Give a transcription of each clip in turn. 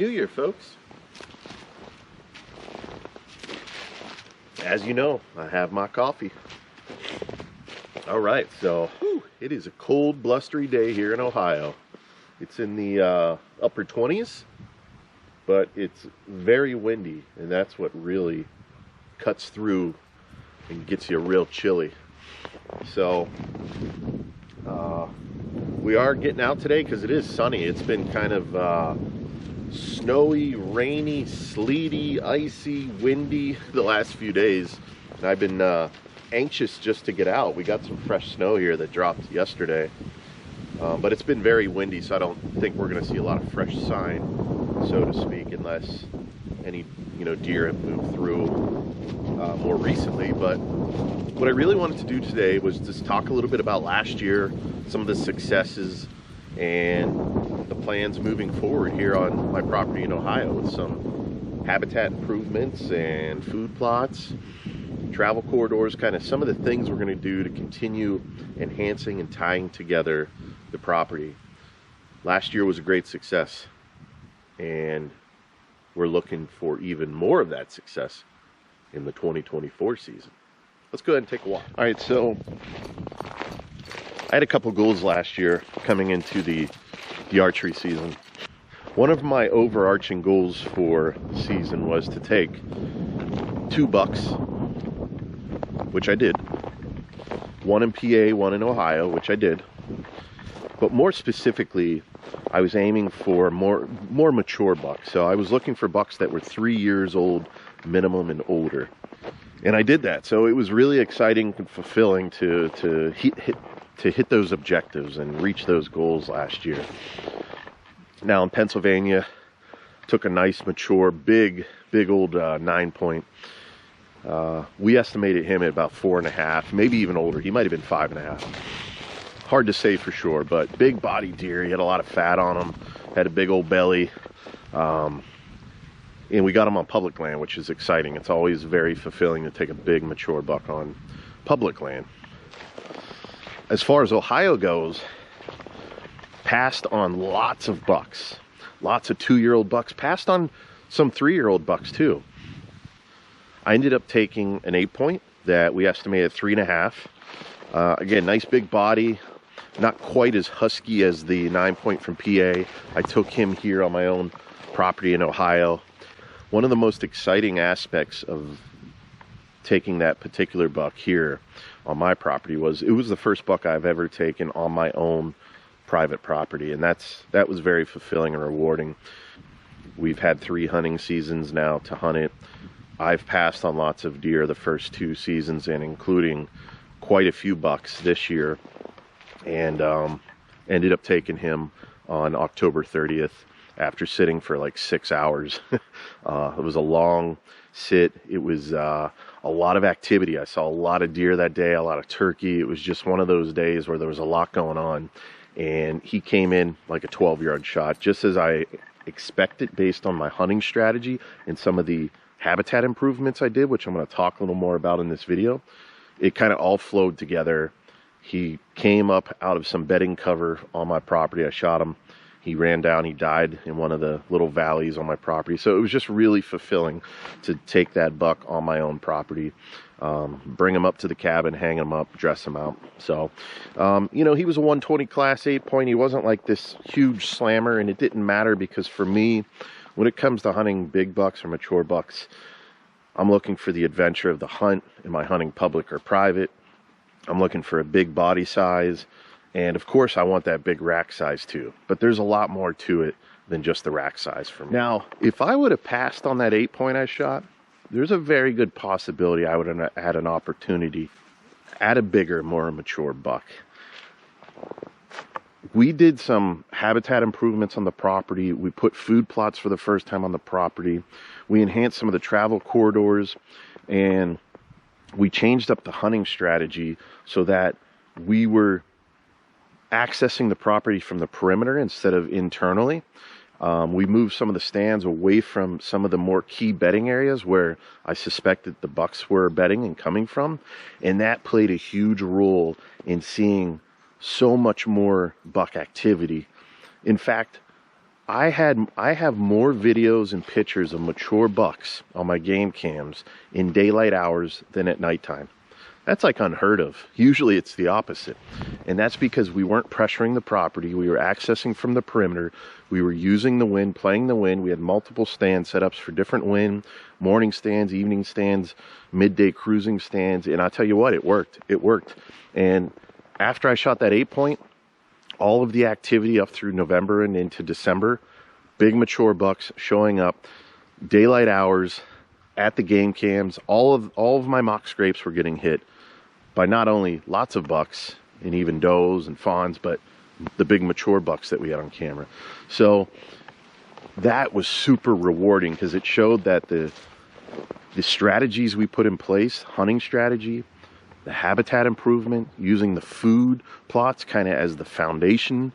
Happy New Year, folks. As you know, I have my coffee. All right, so it is a cold, blustery day here in Ohio. It's in the upper 20s, but it's very windy, and that's what really cuts through and gets you real chilly. So we are getting out today because it is sunny. It's been kind of snowy, rainy, sleety, icy, windy the last few days, and I've been anxious just to get out. We got some fresh snow here that dropped yesterday, but it's been very windy, so I don't think we're going to see a lot of fresh sign, so to speak, unless any deer have moved through more recently. But what I really wanted to do today was just talk a little bit about last year, some of the successes and the plans moving forward here on my property in Ohio, with some habitat improvements and food plots, travel corridors, kind of some of the things we're going to do to continue enhancing and tying together the property. Last year was a great success, and we're looking for even more of that success in the 2024 season. Let's go ahead and take a walk. All right, so I had a couple goals last year coming into the archery season. One of my overarching goals for the season was to take 2 bucks, which I did. One in PA, one in Ohio, which I did. But more specifically, I was aiming for more mature bucks. So I was looking for bucks that were 3 years old minimum and older. And I did that. So it was really exciting and fulfilling to hit those objectives and reach those goals last year. Now in Pennsylvania, took a nice mature big old 9-point. We estimated him at about 4.5, maybe even older. He might have been 5.5. Hard to say for sure, but big body deer. He had a lot of fat on him, had a big old belly, and we got him on public land, which is exciting. It's always very fulfilling to take a big mature buck on public land. As far as Ohio goes, passed on lots of bucks, lots of 2-year-old bucks, passed on some 3-year-old bucks too. I ended up taking an 8-point that we estimated 3.5. Again, nice big body, not quite as husky as the 9-point from PA. I took him here on my own property in Ohio. One of the most exciting aspects of taking that particular buck here on my property was it was the first buck I've ever taken on my own private property, and that was very fulfilling and rewarding. We've had 3 hunting seasons now to hunt it. I've passed on lots of deer the first 2 seasons, and including quite a few bucks this year, and ended up taking him on October 30th after sitting for like 6 hours. It was a long sit. It was a lot of activity. I saw a lot of deer that day, a lot of turkey. It was just one of those days where there was a lot going on, and he came in like a 12-yard shot, just as I expected based on my hunting strategy and some of the habitat improvements I did, which I'm going to talk a little more about in this video. It kind of all flowed together. He came up out of some bedding cover on my property. I shot him. He ran down. He died in one of the little valleys on my property. So it was just really fulfilling to take that buck on my own property, bring him up to the cabin, hang him up, dress him out. So, he was a 120 class 8-point. He wasn't like this huge slammer, and it didn't matter because for me, when it comes to hunting big bucks or mature bucks, I'm looking for the adventure of the hunt. Am I hunting public or private? I'm looking for a big body size. And of course, I want that big rack size too. But there's a lot more to it than just the rack size for me. Now, if I would have passed on that 8-point I shot, there's a very good possibility I would have had an opportunity at a bigger, more mature buck. We did some habitat improvements on the property. We put food plots for the first time on the property. We enhanced some of the travel corridors, and we changed up the hunting strategy so that we were accessing the property from the perimeter instead of internally. We moved some of the stands away from some of the more key bedding areas where I suspected the bucks were bedding and coming from, and that played a huge role in seeing so much more buck activity. In fact, I have more videos and pictures of mature bucks on my game cams in daylight hours than at nighttime. That's like unheard of. Usually it's the opposite. And that's because we weren't pressuring the property. We were accessing from the perimeter. We were using the wind, playing the wind. We had multiple stand setups for different wind, morning stands, evening stands, midday cruising stands. And I'll tell you what, it worked. It worked. And after I shot that 8-point, all of the activity up through November and into December, big mature bucks showing up, daylight hours at the game cams. All of my mock scrapes were getting hit by not only lots of bucks and even does and fawns, but the big mature bucks that we had on camera. So that was super rewarding because it showed that the strategies we put in place, hunting strategy, the habitat improvement, using the food plots kind of as the foundation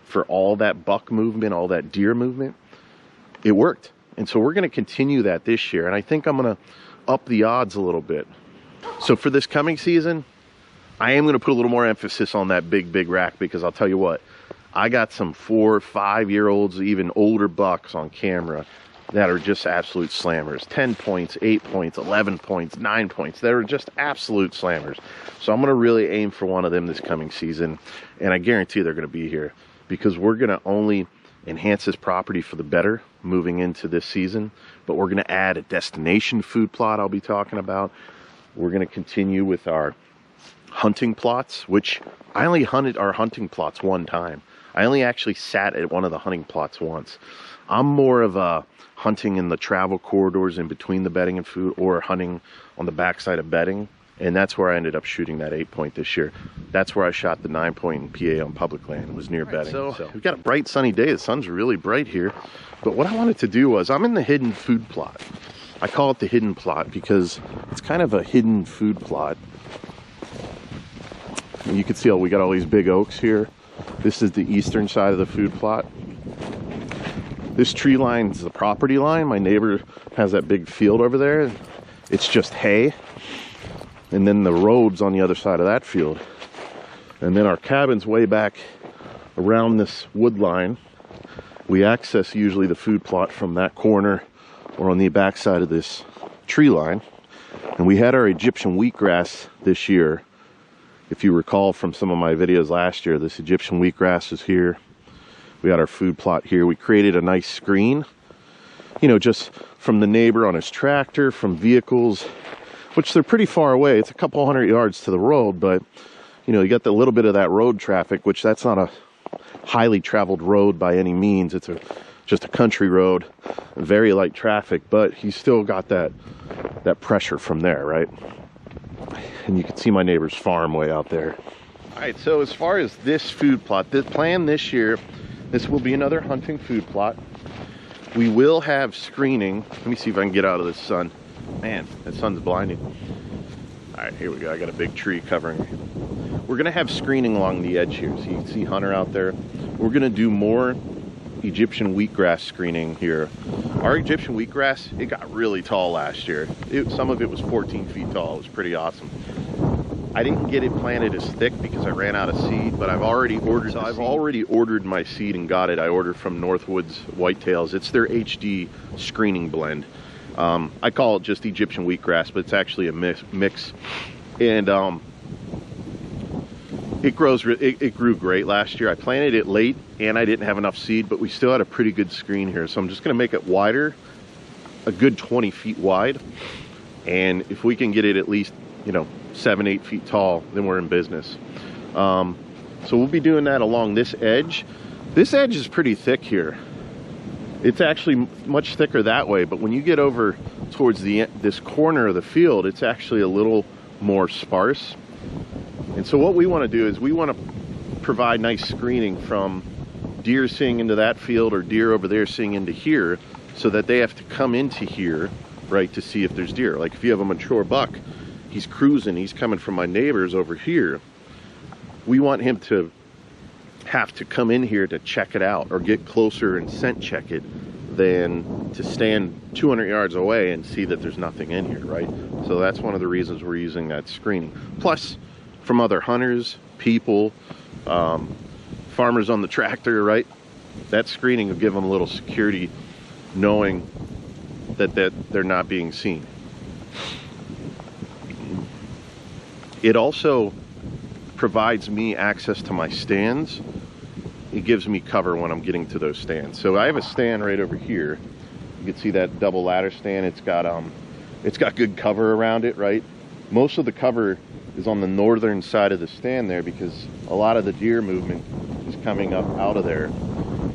for all that buck movement, all that deer movement, it worked. And so we're going to continue that this year. And I think I'm going to up the odds a little bit. So for this coming season, I am going to put a little more emphasis on that big rack, because I'll tell you what, I got some 4 or 5-year-olds, even older bucks on camera that are just absolute slammers. 10 points, 8 points, 11 points, 9 points. They're just absolute slammers. So I'm going to really aim for one of them this coming season. And I guarantee they're going to be here, because we're going to only enhance this property for the better moving into this season. But we're going to add a destination food plot I'll be talking about. We're going to continue with our hunting plots, which I only hunted our hunting plots one time. I only actually sat at one of the hunting plots once. I'm more of a hunting in the travel corridors in between the bedding and food, or hunting on the backside of bedding. And that's where I ended up shooting that 8-point this year. That's where I shot the 9-point in PA on public land. It was near bedding. So we've got a bright sunny day. The sun's really bright here. But what I wanted to do was, I'm in the hidden food plot. I call it the hidden plot because it's kind of a hidden food plot. And you can see we got all these big oaks here. This is the eastern side of the food plot. This tree line is the property line. My neighbor has that big field over there. It's just hay. And then the road's on the other side of that field. And then our cabin's way back around this wood line. We access usually the food plot from that corner or on the back side of this tree line. And we had our Egyptian wheatgrass this year. If you recall from some of my videos last year, this Egyptian wheatgrass is here. We got our food plot here. We created a nice screen, you know, just from the neighbor on his tractor, from vehicles, which they're pretty far away. It's a couple 100 yards to the road, but you know, you got the little bit of that road traffic, which that's not a highly traveled road by any means. It's just a country road, very light traffic, but you still got that pressure from there, right? And you can see my neighbor's farm way out there. All right, so as far as this food plot, the plan this year, this will be another hunting food plot. We will have screening. Let me see if I can get out of this sun. Man, that sun's blinding. All right, here we go. I got a big tree covering me. We're gonna have screening along the edge here. So you can see Hunter out there. We're gonna do more Egyptian wheatgrass screening here. Our Egyptian wheatgrass, it got really tall last year. Some of it was 14 feet tall. It was pretty awesome. I didn't get it planted as thick because I ran out of seed, but I've already ordered. So I've already ordered my seed and got it. I ordered from Northwoods Whitetails. It's their HD screening blend. I call it just Egyptian wheatgrass, but it's actually a mix. And it grew great last year. I planted it late and I didn't have enough seed, but we still had a pretty good screen here. So I'm just gonna make it wider, a good 20 feet wide. And if we can get it at least, you know, 7-8 feet tall, then we're in business. So we'll be doing that along this edge. This edge is pretty thick here. It's actually much thicker that way, but when you get over towards this corner of the field, it's actually a little more sparse. And so what we want to do is we want to provide nice screening from deer seeing into that field or deer over there seeing into here, so that they have to come into here, right, to see if there's deer. Like if you have a mature buck, he's cruising, he's coming from my neighbors over here. We want him to have to come in here to check it out or get closer and scent check it than to stand 200 yards away and see that there's nothing in here, right? So that's one of the reasons we're using that screening. Plus, from other hunters, people, farmers on the tractor, right? That screening will give them a little security, knowing that they're not being seen. It also provides me access to my stands. It gives me cover when I'm getting to those stands. So I have a stand right over here. You can see that double ladder stand. It's got good cover around it, right? Most of the cover is on the northern side of the stand there because a lot of the deer movement is coming up out of there.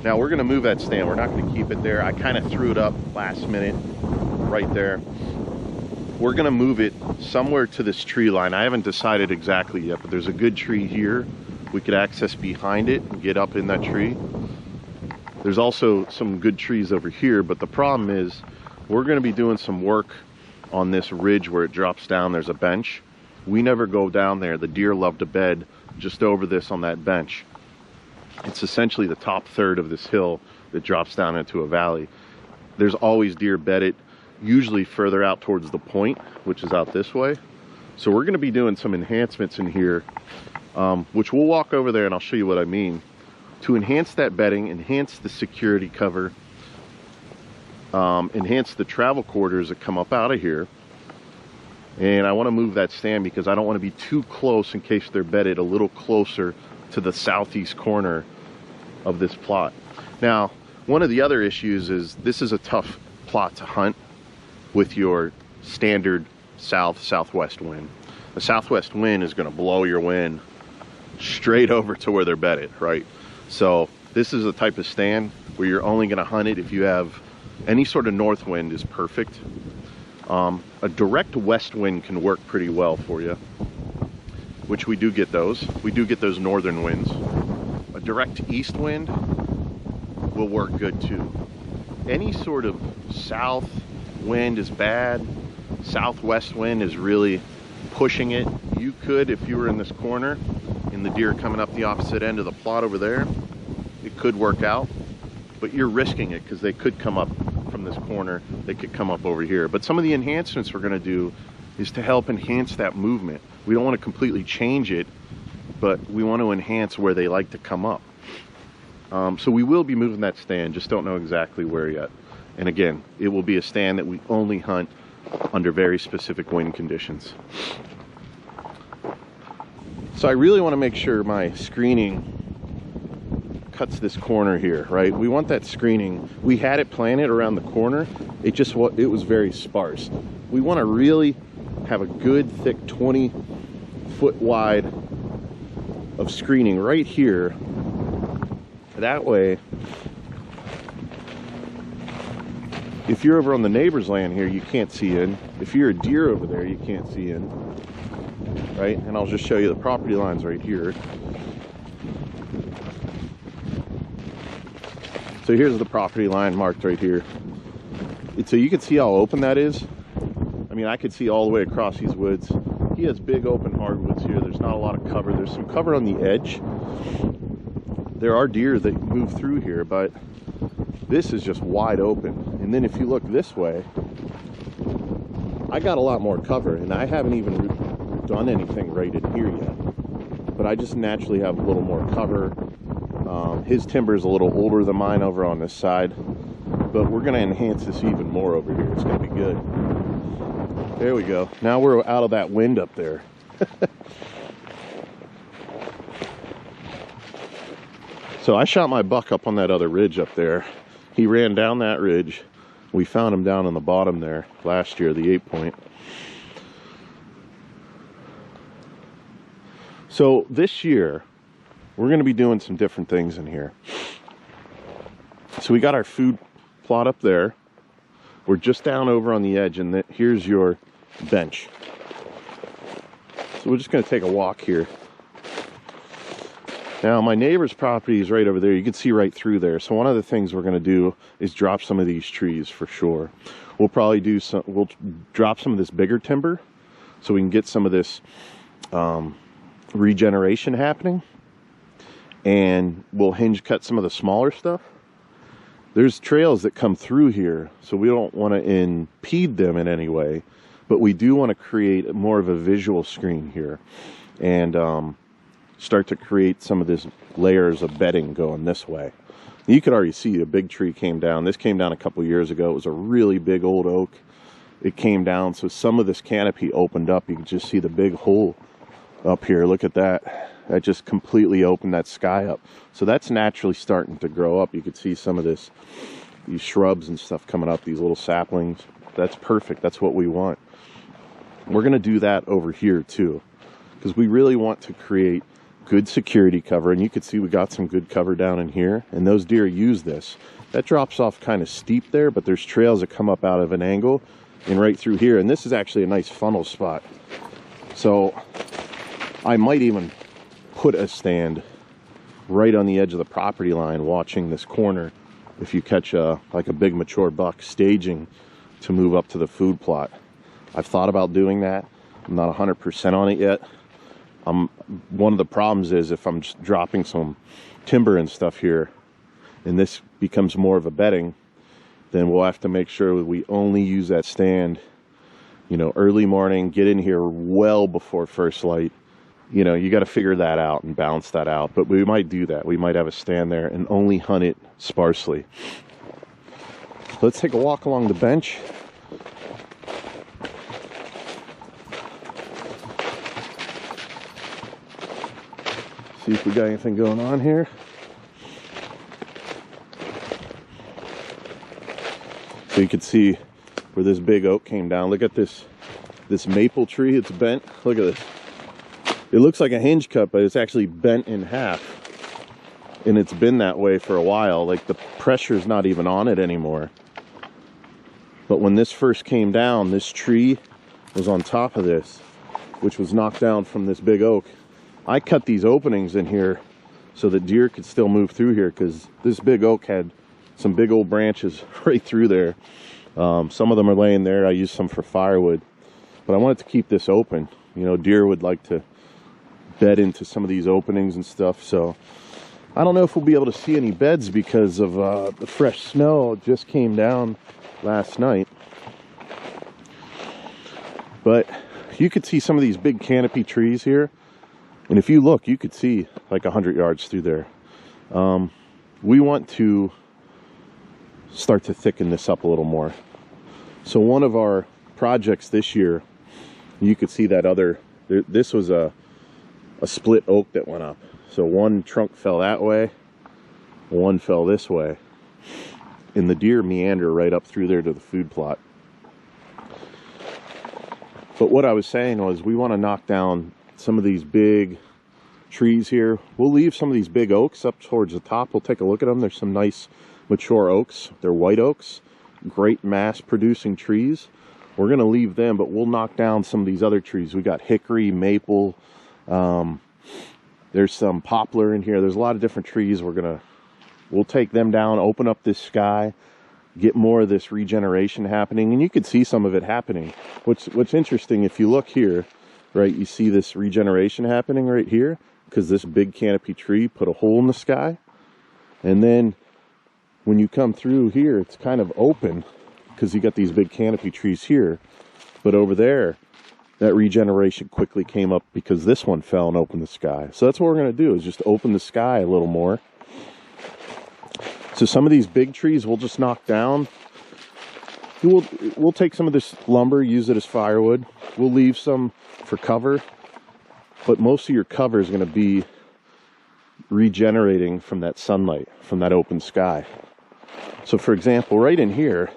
Now we're gonna move that stand. We're not gonna keep it there. I kind of threw it up last minute right there. We're gonna move it somewhere to this tree line. I haven't decided exactly yet, but there's a good tree here. We could access behind it and get up in that tree. There's also some good trees over here, but the problem is we're gonna be doing some work on this ridge where it drops down. There's a bench. We never go down there. The deer love to bed just over this on that bench. It's essentially the top third of this hill that drops down into a valley. There's always deer bedded, usually further out towards the point, which is out this way. So we're gonna be doing some enhancements in here, which we'll walk over there and I'll show you what I mean. To enhance that bedding, enhance the security cover, enhance the travel quarters that come up out of here. And I want to move that stand because I don't want to be too close in case they're bedded a little closer to the southeast corner of this plot. Now, one of the other issues is this is a tough plot to hunt with your standard southwest wind. The southwest wind is going to blow your wind straight over to where they're bedded, right? So this is a type of stand where you're only going to hunt it if you have any sort of north wind is perfect. A direct west wind can work pretty well for you, which we do get those. We do get those northern winds. A direct east wind will work good too. Any sort of south wind is bad. Southwest wind is really pushing it. You could, if you were in this corner and the deer coming up the opposite end of the plot over there, it could work out, but you're risking it because they could come up from this corner, they could come up over here. But some of the enhancements we're going to do is to help enhance that movement. We don't want to completely change it, but we want to enhance where they like to come up. So we will be moving that stand, just don't know exactly where yet. And again, it will be a stand that we only hunt under very specific wind conditions. So I really want to make sure my screening cuts this corner here, right? We want that screening. We had it planted around the corner. It was very sparse. We want to really have a good thick 20-foot wide of screening right here. That way, if you're over on the neighbor's land here, you can't see in. If you're a deer over there, you can't see in, right? And I'll just show you the property lines right here. So here's the property line marked right here. So you can see how open that is. I mean, I could see all the way across these woods. He has big open hardwoods here. There's not a lot of cover. There's some cover on the edge. There are deer that move through here, but this is just wide open. And then if you look this way, I got a lot more cover, and I haven't even done anything right in here yet. But I just naturally have a little more cover. His timber is a little older than mine over on this side, but we're going to enhance this even more over here. It's going to be good. There we go. Now we're out of that wind up there. So I shot my buck up on that other ridge up there. He ran down that ridge. We found him down on the bottom there last year, the 8-point. So this year, we're going to be doing some different things in here. So we got our food plot up there. We're just down over on the edge, and here's your bench. So we're just going to take a walk here. Now, my neighbor's property is right over there. You can see right through there. So one of the things we're going to do is drop some of these trees for sure. We'll probably do some, we'll drop some of this bigger timber so we can get some of this regeneration happening. And we'll hinge cut some of the smaller stuff. There's trails that come through here, so we don't want to impede them in any way, but we do want to create more of a visual screen here and start to create some of these layers of bedding going this way. You could already see a big tree came down. This came down a couple years ago. It was a really big old oak. It came down, so some of this canopy opened up. You can just see the big hole up here. Look at that. That just completely opened that sky up. So that's naturally starting to grow up. You could see some of these shrubs and stuff coming up, these little saplings. That's perfect. That's what we want. We're going to do that over here too, because we really want to create good security cover. And you can see we got some good cover down in here, and those deer use this. That drops off kind of steep there, but there's trails that come up out of an angle and right through here. And this is actually a nice funnel spot. So I might even put a stand right on the edge of the property line watching this corner if you catch like a big mature buck staging to move up to the food plot. I've thought about doing that. I'm not 100% on it yet. One of the problems is if I'm just dropping some timber and stuff here and this becomes more of a bedding, then we'll have to make sure that we only use that stand, you know, early morning, get in here well before first light. You know, you got to figure that out and balance that out. But we might do that. We might have a stand there and only hunt it sparsely. Let's take a walk along the bench. See if we got anything going on here. So you can see where this big oak came down. Look at this maple tree. It's bent. Look at this. It looks like a hinge cut, but it's actually bent in half. And it's been that way for a while. Like the pressure's not even on it anymore. But when this first came down, this tree was on top of this, which was knocked down from this big oak. I cut these openings in here so that deer could still move through here, because this big oak had some big old branches right through there. Some of them are laying there. I used some for firewood, but I wanted to keep this open. You know, deer would like to bed into some of these openings and stuff. So I don't know if we'll be able to see any beds because of the fresh snow just came down last night. But you could see some of these big canopy trees here. And if you look, you could see like 100 yards through there. We want to start to thicken this up a little more. So one of our projects this year, you could see that this was a split oak that went up. So one trunk fell that way, one fell this way. And the deer meander right up through there to the food plot. But what I was saying was we want to knock down some of these big trees here. We'll leave some of these big oaks up towards the top. We'll take a look at them. There's some nice mature oaks. They're white oaks, great mass producing trees. We're going to leave them, but we'll knock down some of these other trees. We got hickory, maple, there's some poplar in here. There's a lot of different trees. We'll take them down, open up this sky, get more of this regeneration happening. And you can see some of it happening. What's interesting, if you look here, right, you see this regeneration happening right here because this big canopy tree put a hole in the sky. And then when you come through here, it's kind of open because you got these big canopy trees here. But over there, that regeneration quickly came up because this one fell and opened the sky. So that's what we're going to do, is just open the sky a little more. So some of these big trees we'll just knock down. We'll take some of this lumber, use it as firewood. We'll leave some for cover, but most of your cover is going to be regenerating from that sunlight, from that open sky. So for example, right in here,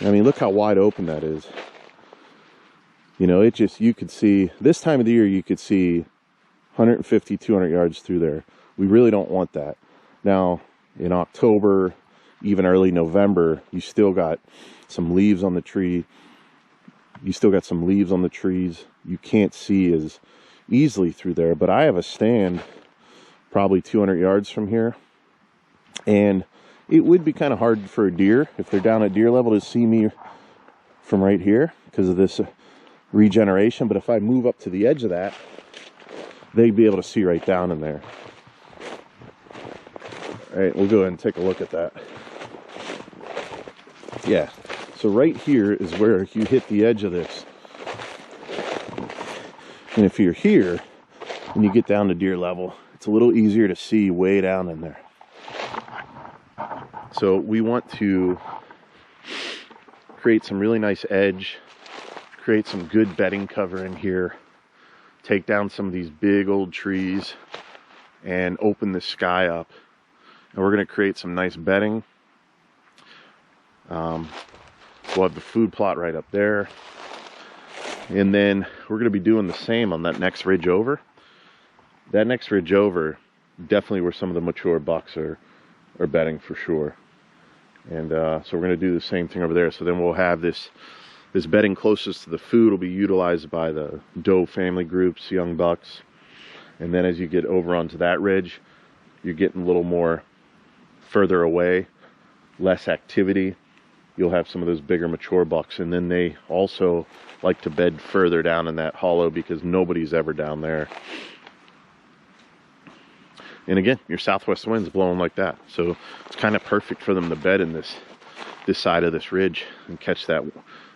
I mean, look how wide open that is. You know, you could see, this time of the year, you could see 150, 200 yards through there. We really don't want that. Now, in October, even early November, you still got some leaves on the tree. You still got some leaves on the trees. You can't see as easily through there, but I have a stand probably 200 yards from here. And it would be kind of hard for a deer, if they're down at deer level, to see me from right here because of this regeneration. But if I move up to the edge of that, they'd be able to see right down in there. All right, we'll go ahead and take a look at that. Yeah, so right here is where you hit the edge of this. And if you're here and you get down to deer level, it's a little easier to see way down in there. So we want to create some really nice edge, create some good bedding cover in here, take down some of these big old trees, and open the sky up. And we're going to create some nice bedding. We'll have the food plot right up there. And then we're going to be doing the same on that next ridge over. That next ridge over, definitely where some of the mature bucks are bedding for sure. And so we're going to do the same thing over there. So then we'll have this bedding closest to the food will be utilized by the doe family groups, young bucks. And then as you get over onto that ridge, you're getting a little more further away, less activity. You'll have some of those bigger mature bucks. And then they also like to bed further down in that hollow because nobody's ever down there. And again, your southwest wind's blowing like that. So it's kind of perfect for them to bed in this side of this ridge and catch that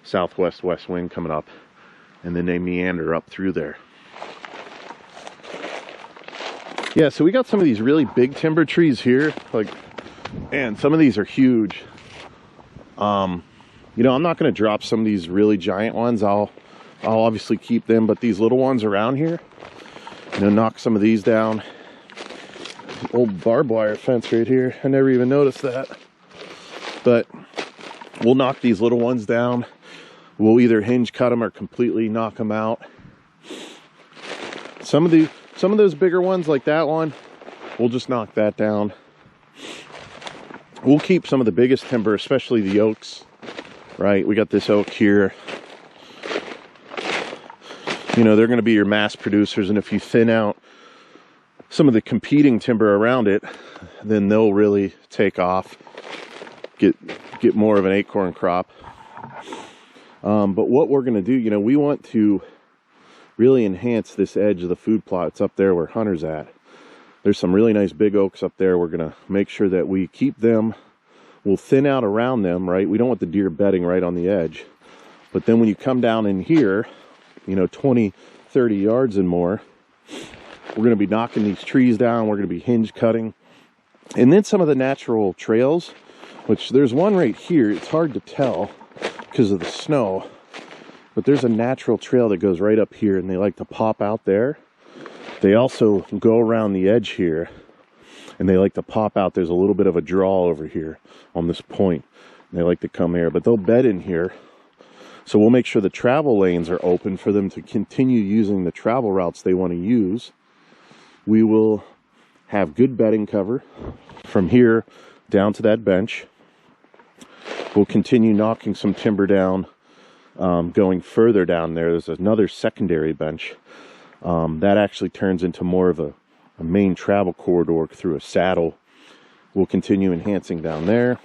southwest west wind coming up. And then they meander up through there. Yeah, so we got some of these really big timber trees here. And some of these are huge. You know, I'm not going to drop some of these really giant ones. I'll obviously keep them, but these little ones around here, you know, knock some of these down. Old barbed wire fence right here. I never even noticed that. But we'll knock these little ones down. We'll either hinge cut them or completely knock them out. Some of those bigger ones, like that one, we'll just knock that down. We'll keep some of the biggest timber, especially the oaks. Right? We got this oak here. You know, they're going to be your mass producers, and if you thin out some of the competing timber around it, then they'll really take off, get more of an acorn crop. But what we're going to do, you know, we want to really enhance this edge of the food plot. It's up there where Hunter's at. There's some really nice big oaks up there. We're going to make sure that we keep them. We'll thin out around them, right? We don't want the deer bedding right on the edge. But then when you come down in here, you know, 20, 30 yards and more, we're going to be knocking these trees down. We're going to be hinge cutting. And then some of the natural trails, which there's one right here. It's hard to tell because of the snow. But there's a natural trail that goes right up here, and they like to pop out there. They also go around the edge here, and they like to pop out. There's a little bit of a draw over here on this point. And they like to come here, but they'll bed in here. So we'll make sure the travel lanes are open for them to continue using the travel routes they want to use. We will have good bedding cover from here down to that bench. We'll continue knocking some timber down, going further down there. There's another secondary bench. That actually turns into more of a main travel corridor through a saddle. We'll continue enhancing down there.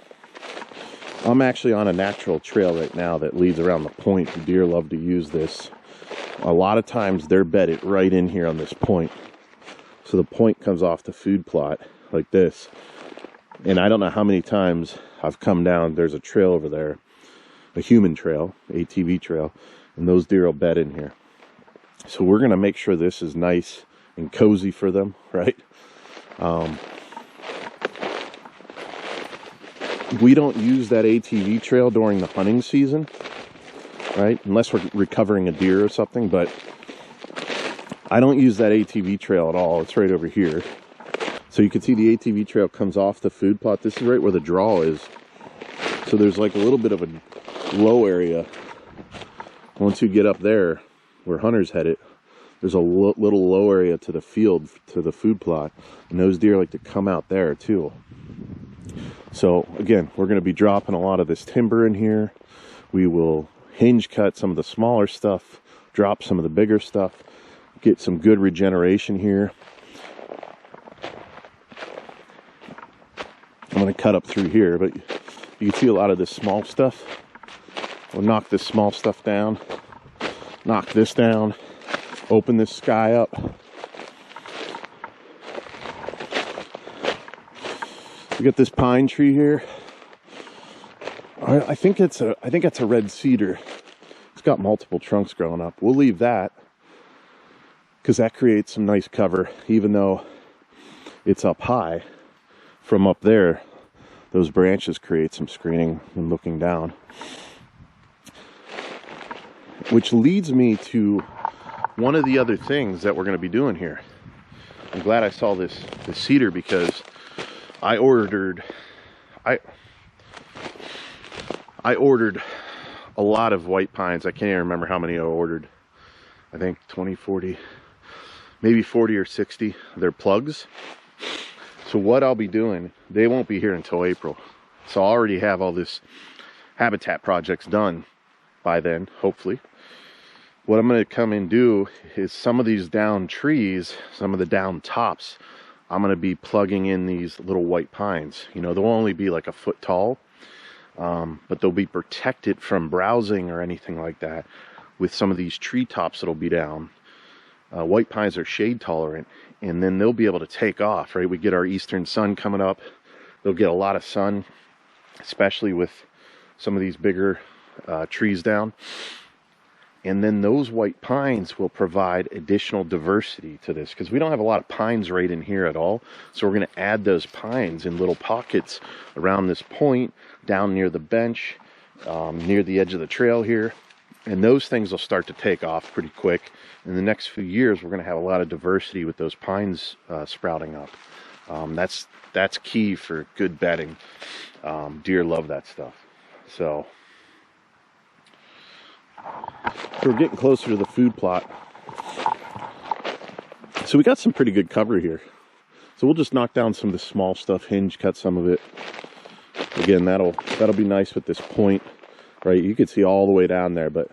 I'm actually on a natural trail right now that leads around the point. The deer love to use this. A lot of times they're bedded right in here on this point. So the point comes off the food plot like this. And I don't know how many times I've come down. There's a trail over there, a human trail, ATV trail, and those deer will bed in here. So we're going to make sure this is nice and cozy for them, right? We don't use that ATV trail during the hunting season, right? Unless we're recovering a deer or something, but I don't use that ATV trail at all. It's right over here. So you can see the ATV trail comes off the food plot. This is right where the draw is. So there's like a little bit of a low area. Once you get up there where Hunter's headed, there's a little low area to the field, to the food plot. And those deer like to come out there too. So again, we're going to be dropping a lot of this timber in here. We will hinge cut some of the smaller stuff, drop some of the bigger stuff, get some good regeneration here. I'm going to cut up through here, but you can see a lot of this small stuff. We'll knock this small stuff down, knock this down, open this sky up. We got this pine tree here. I think it's a red cedar. It's got multiple trunks growing up. We'll leave that because that creates some nice cover, even though it's up high. From up there, those branches create some screening when looking down. Which leads me to one of the other things that we're going to be doing here. I'm glad I saw this cedar, because I ordered a lot of white pines. I can't even remember how many I ordered. I think 20, 40, maybe 40 or 60. They're plugs. So what I'll be doing, they won't be here until April. So I already have all this habitat projects done by then, hopefully. What I'm going to come and do is some of these down trees, some of the down tops, I'm going to be plugging in these little white pines. You know, they'll only be like a foot tall, but they'll be protected from browsing or anything like that with some of these tree tops that'll be down. White pines are shade tolerant, and then they'll be able to take off, right? We get our eastern sun coming up. They'll get a lot of sun, especially with some of these bigger trees down. And then those white pines will provide additional diversity to this, because we don't have a lot of pines right in here at all. So we're going to add those pines in little pockets around this point, down near the bench, near the edge of the trail here. And those things will start to take off pretty quick. In the next few years, we're going to have a lot of diversity with those pines sprouting up. That's key for good bedding. Deer love that stuff. So we're getting closer to the food plot. So we got some pretty good cover here. So we'll just knock down some of the small stuff, hinge cut some of it. Again, that'll be nice with this point, right? You can see all the way down there, but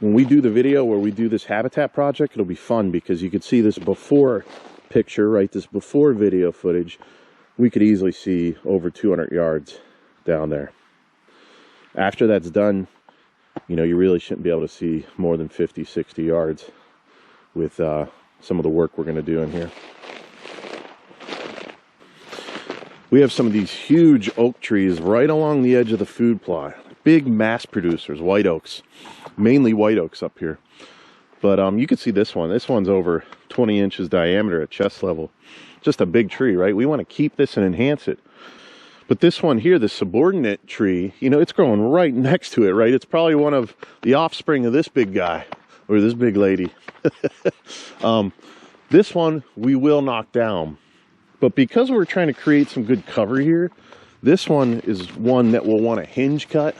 when we do the video where we do this habitat project, it'll be fun because you could see this before picture, right? This before video footage. We could easily see over 200 yards down there. After that's done, you know, you really shouldn't be able to see more than 50, 60 yards with some of the work we're going to do in here. We have some of these huge oak trees right along the edge of the food plot. Big mass producers, white oaks. Mainly white oaks up here. But you can see this one. This one's over 20 inches diameter at chest level. Just a big tree, right? We want to keep this and enhance it. But this one here, the subordinate tree, you know, it's growing right next to it, right? It's probably one of the offspring of this big guy, or this big lady. This one we will knock down. But because we're trying to create some good cover here, this one is one that we'll want to hinge cut.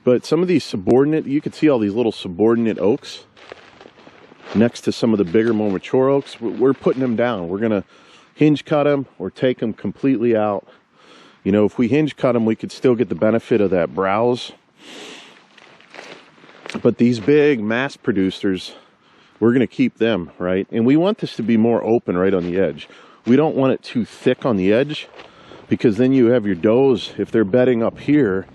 But some of these subordinate, you can see all these little subordinate oaks next to some of the bigger, more mature oaks. We're putting them down. We're going to hinge cut them or take them completely out. You know, if we hinge cut them, we could still get the benefit of that browse. But these big mass producers, we're going to keep them, right? And we want this to be more open right on the edge. We don't want it too thick on the edge, because then you have your does, if they're bedding up here,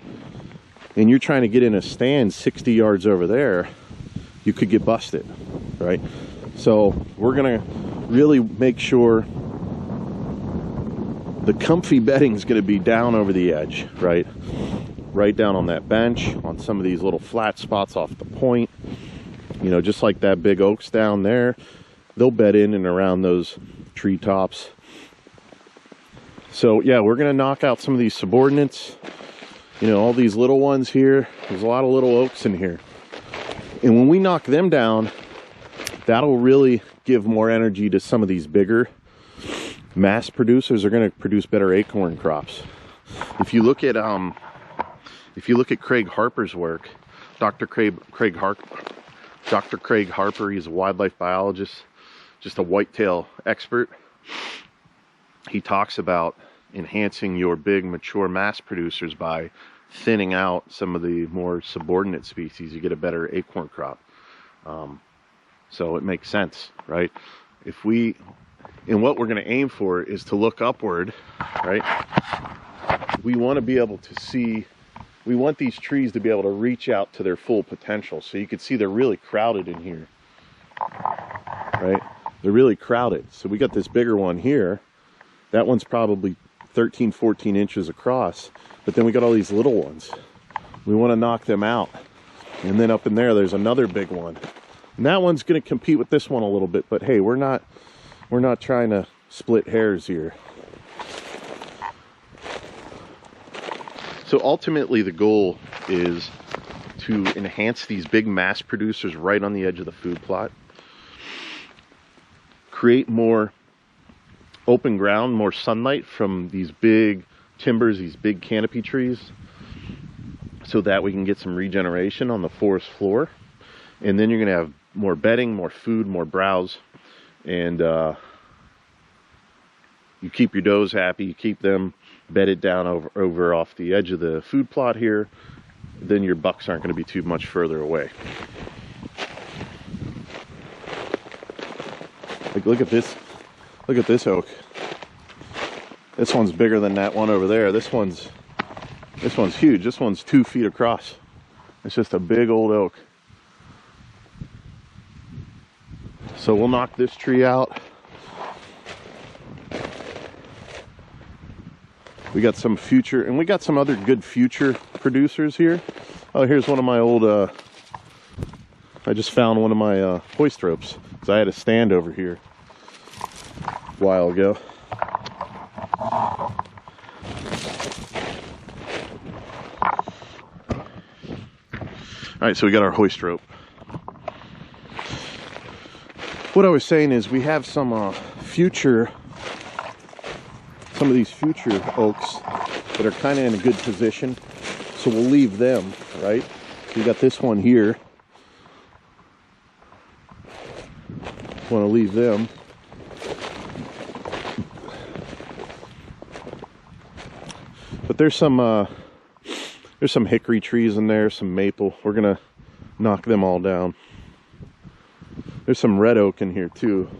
and you're trying to get in a stand 60 yards over there, you could get busted, right? So we're going to really make sure the comfy bedding is going to be down over the edge, right? Right down on that bench, on some of these little flat spots off the point. You know, just like that big oaks down there, they'll bed in and around those treetops. So yeah, we're going to knock out some of these subordinates. You know, all these little ones here. There's a lot of little oaks in here. And when we knock them down, that'll really give more energy to some of these bigger mass producers. Are going to produce better acorn crops. If you look at Craig Harper's work, Dr. Craig Harper, he's a wildlife biologist, just a whitetail expert. He talks about enhancing your big mature mass producers by thinning out some of the more subordinate species. You get a better acorn crop. So it makes sense, right? And what we're going to aim for is to look upward, right? We want to be able to see, we want these trees to be able to reach out to their full potential. So you can see they're really crowded in here, right? They're really crowded. So we got this bigger one here. That one's probably 13, 14 inches across. But then we got all these little ones. We want to knock them out. And then up in there, there's another big one. And that one's going to compete with this one a little bit. But hey, we're not trying to split hairs here. So ultimately the goal is to enhance these big mass producers right on the edge of the food plot, create more open ground, more sunlight from these big timbers, these big canopy trees, so that we can get some regeneration on the forest floor. And then you're going to have more bedding, more food, more browse, and you keep your does happy, you keep them bedded down over off the edge of the food plot here. Then your bucks aren't going to be too much further away. Like, look at this oak. This one's bigger than that one over there. This one's huge. This one's 2 feet across. It's just a big old oak. So we'll knock this tree out. We got some future, and we got some other good future producers here. Oh, here's one of my old, I just found one of my hoist ropes, because I had a stand over here a while ago. All right, so we got our hoist rope. What I was saying is we have some some of these future oaks that are kind of in a good position, so we'll leave them, right? We got this one here. Want to leave them. But there's some hickory trees in there, some maple. We're gonna knock them all down. There's some red oak in here too.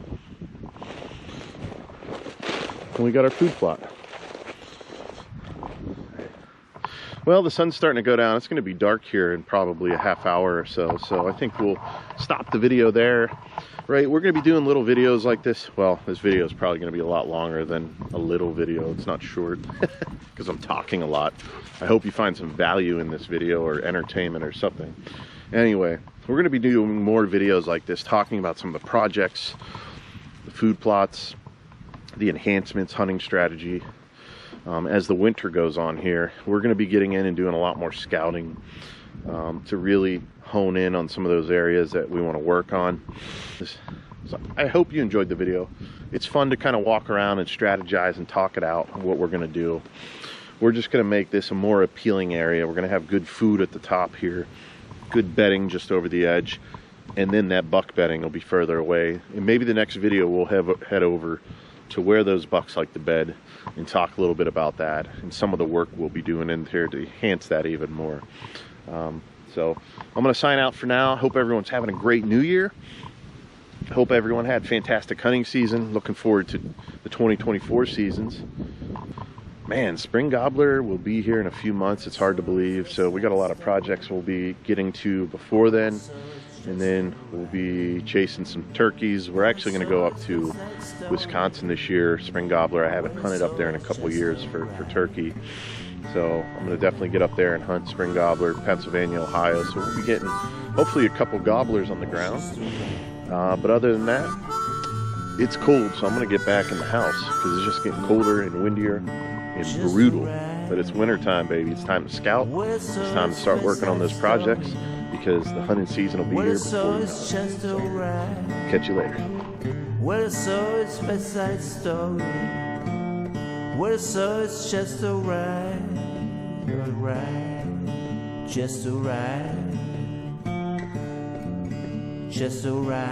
And we got our food plot. Well, the sun's starting to go down. It's going to be dark here in probably a half hour or so. So I think we'll stop the video there. Right, we're going to be doing little videos like this. Well, this video is probably going to be a lot longer than a little video. It's not short because I'm talking a lot. I hope you find some value in this video or entertainment or something. Anyway, we're going to be doing more videos like this, talking about some of the projects, the food plots, the enhancements, hunting strategy. As the winter goes on here, we're going to be getting in and doing a lot more scouting to really hone in on some of those areas that we want to work on. So I hope you enjoyed the video. It's fun to kind of walk around and strategize and talk it out what we're going to do. We're just going to make this a more appealing area. We're going to have good food at the top here, good bedding just over the edge, and then that buck bedding will be further away. And maybe the next video we'll head over to where those bucks like to bed and talk a little bit about that and some of the work we'll be doing in here to enhance that even more. So I'm going to sign out for now. Hope everyone's having a great new year. Hope everyone had a fantastic hunting season. Looking forward to the 2024 seasons. Man, spring gobbler will be here in a few months. It's hard to believe. So we got a lot of projects we'll be getting to before then. And then we'll be chasing some turkeys. We're actually going to go up to Wisconsin this year, spring gobbler. I haven't hunted up there in a couple years for turkey. So I'm going to definitely get up there and hunt spring gobbler, Pennsylvania, Ohio. So we'll be getting hopefully a couple gobblers on the ground. But other than that, it's cold. So I'm going to get back in the house because it's just getting colder and windier and brutal. But it's winter time, baby. It's time to scout. It's time to start working on those projects because the hunting season will be here before you know it. So, catch you later. Well, so it's West Side Story. Well, so it's just alright, just alright, just alright.